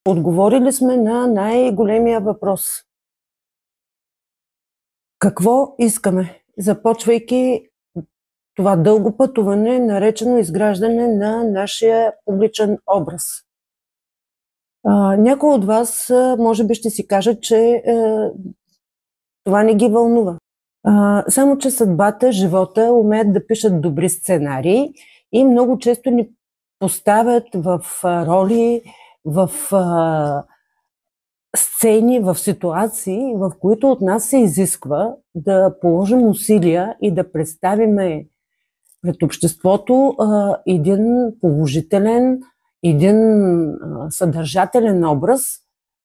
Отговорили сме на най-големия въпрос. Какво искаме, започвайки това дълго пътуване, наречено изграждане на нашия публичен образ? Някой от вас може би ще си каже, че това не ги вълнува. Само че съдбата, живота умеят да пишат добри сценарии и много често ни поставят в роли, в сцени, в ситуации, в които от нас се изисква да положим усилия и да представиме пред обществото един положителен, един съдържателен образ,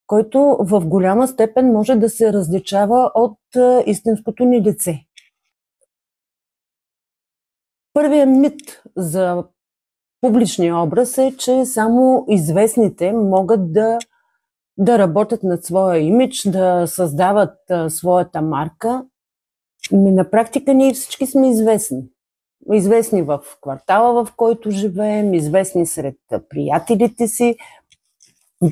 който в голяма степен може да се различава от истинското ни лице. Първият мит за публичния образ е, че само известните могат да работят над своя имидж, да създават своята марка. На практика ние всички сме известни. Известни в квартала, в който живеем, известни сред приятелите си.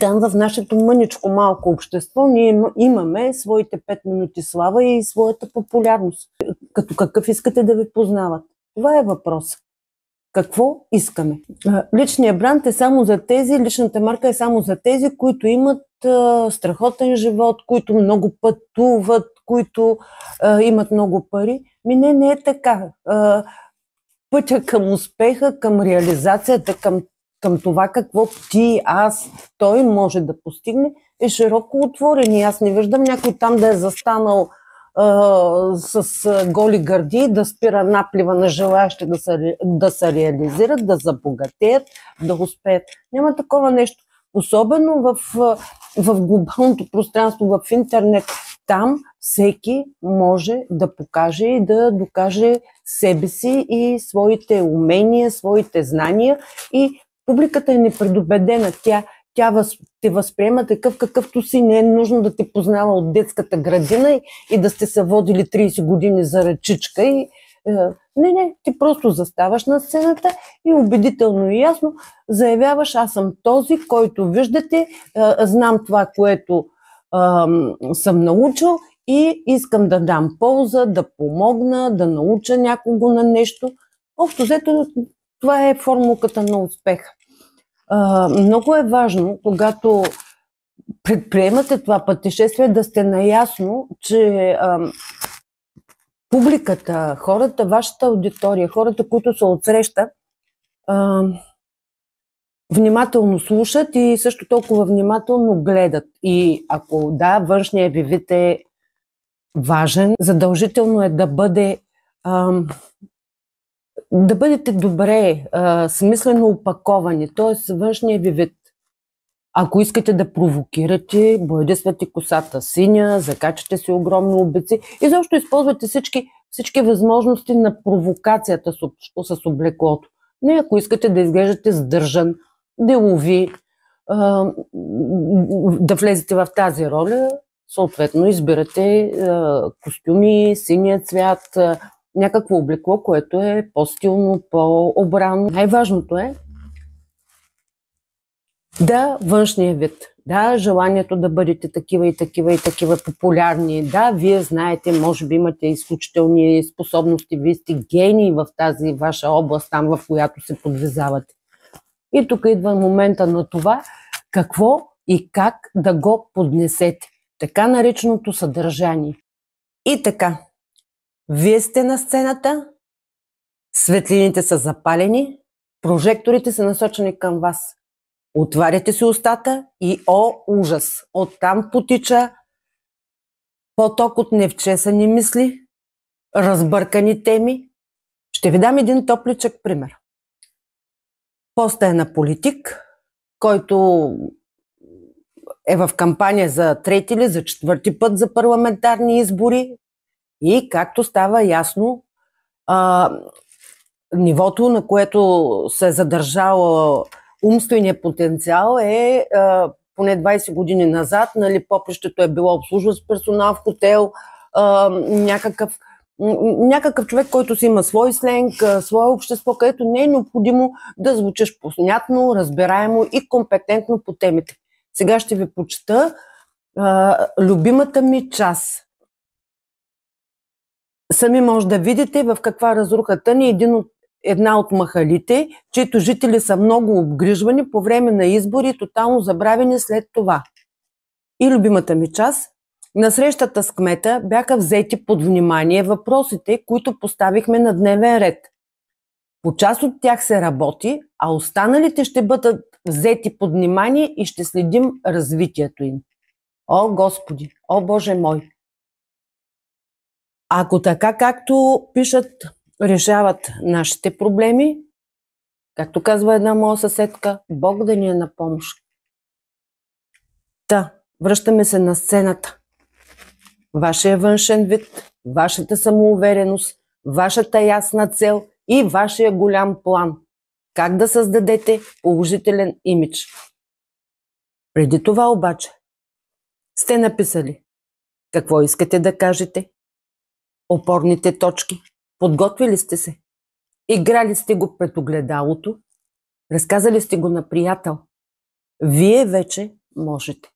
Там в нашето мъничко малко общество ние имаме своите 5 минути слава и своята популярност. Като какъв искате да ви познават? Това е въпрос. Какво искаме? Личният бранд е само за тези, личната марка е само за тези, които имат страхотен живот, които много пътуват, които имат много пари. Не е така. Пътя към успеха, към реализацията, към това какво ти, аз, той може да постигне, е широко отворен. И аз не виждам някой там да е застанал с голи гърди, да спира наплива на желаящи да се реализират, да забогатеят, да успеят. Няма такова нещо. Особено в глобалното пространство, в интернет. Там всеки може да покаже и да докаже себе си и своите умения, своите знания, и публиката е непредубедена. Тя те възприема такъв какъвто си. Не е нужно да те познава от детската градина и да сте се водили 30 години за ръчичка. Не, ти просто заставаш на сцената и убедително и ясно заявяваш: аз съм този, който виждате, знам това, което съм научил и искам да дам полза, да помогна, да науча някого на нещо. Общо взето, това е формулката на успеха. Много е важно, когато предприемате това пътешествие, да сте наясно, че публиката, хората, вашата аудитория, хората, които се отсреща, внимателно слушат и също толкова внимателно гледат. И ако външният ви вид е важен, задължително е да бъдете добре, смислено опаковани, т.е. външният ви вид. Ако искате да провокирате, боядисвате косата синя, закачате си огромни обици и защо използвате всички възможности на провокацията с облеклото. Не, ако искате да изглеждате сдържан, делови, да влезете в тази роля, съответно избирате костюми, синия цвят, някакво облекло, което е по-стилно, по-обрано. Най-важното е външния вид. Желанието да бъдете такива и такива и такива популярни. Вие знаете, може би имате изключителни способности, вие сте гении в тази ваша област, там в която се подвизавате. И тук идва момента на това, какво и как да го поднесете. Така нареченото съдържание. И така, вие сте на сцената, светлините са запалени, прожекторите са насочени към вас. Отваряте си устата и, о ужас, оттам потича поток от невчесани мисли, разбъркани теми. Ще ви дам един топличък пример. Постът е на политик, който е в кампания за 3 или за 4 път за парламентарни избори, и както става ясно, нивото, на което се е задържал умствения потенциал, е поне 20 години назад. Попрището е било обслужващ персонал в хотел, някакъв човек, който си има свой сленг, свое общество, където не е необходимо да звучиш понятно, разбираемо и компетентно по темите. Сега ще ви почета любимата ми част. Сами може да видите в каква разруха тъне една от махалите, чието жители са много обгрижвани по време на избори и тотално забравени след това. И любимата ми част. На срещата с кмета бяха взети под внимание въпросите, които поставихме на дневен ред. По част от тях се работи, а останалите ще бъдат взети под внимание и ще следим развитието им. О, Господи! О, Боже мой! Ако така, както пишат, решават нашите проблеми, както казва една моя съседка, Бог да ни е на помощ. Връщаме се на сцената. Вашия външен вид, вашата самоувереност, вашата ясна цел и вашия голям план. Как да създадете положителен имидж. Преди това обаче сте написали какво искате да кажете, опорните точки, подготвили сте се, играли сте го пред огледалото, разказали сте го на приятел. Вие вече можете.